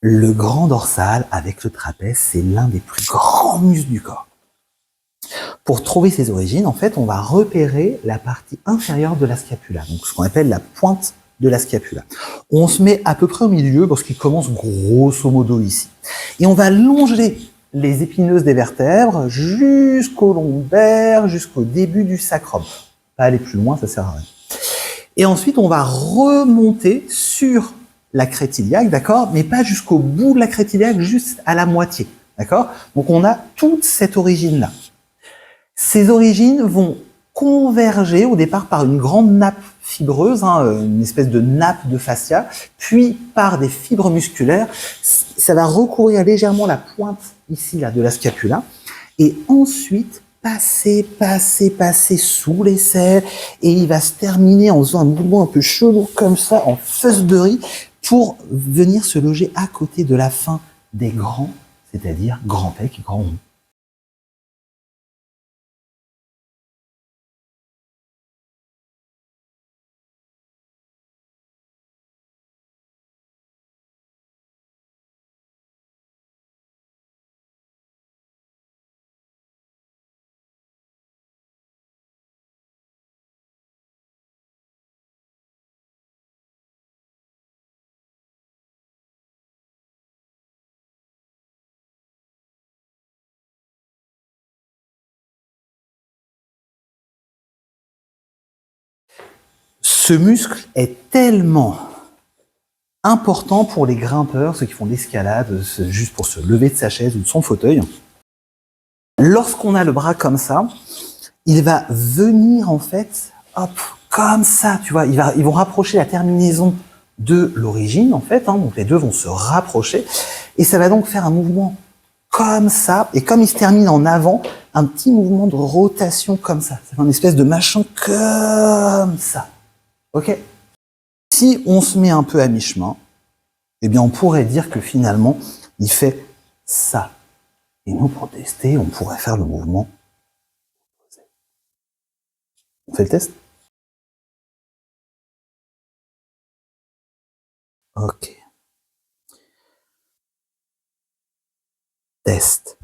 Le grand dorsal avec le trapèze, c'est l'un des plus grands muscles du corps. Pour trouver ses origines, en fait, on va repérer la partie inférieure de la scapula, donc ce qu'on appelle la pointe de la scapula. On se met à peu près au milieu parce qu'il commence grosso modo ici. Et on va longer les épineuses des vertèbres jusqu'au lombaire, jusqu'au début du sacrum. Pas aller plus loin, ça sert à rien. Et ensuite, on va remonter sur la crête iliaque, d'accord, mais pas jusqu'au bout de la crête iliaque, juste à la moitié, d'accord. Donc on a toute cette origine-là. Ces origines vont converger au départ par une grande nappe fibreuse, une espèce de nappe de fascia, puis par des fibres musculaires. Ça va recouvrir légèrement la pointe ici là de la scapula, et ensuite passer sous l'aisselle, et il va se terminer en faisant un mouvement un peu chelou comme ça, en fesse de riz, pour venir se loger à côté de la fin des grands, c'est-à-dire grand pec et grand rond. Ce muscle est tellement important pour les grimpeurs, ceux qui font de l'escalade, juste pour se lever de sa chaise ou de son fauteuil. Lorsqu'on a le bras comme ça, il va venir en fait, hop, comme ça, tu vois, ils vont rapprocher la terminaison de l'origine en fait, donc les deux vont se rapprocher, et ça va donc faire un mouvement comme ça, et comme il se termine en avant, un petit mouvement de rotation comme ça. Ça fait une espèce de machin comme ça. Ok ? Si on se met un peu à mi-chemin, eh bien on pourrait dire que finalement, il fait ça. Et nous, pour tester, on pourrait faire le mouvement. On fait le test ? Ok. Test.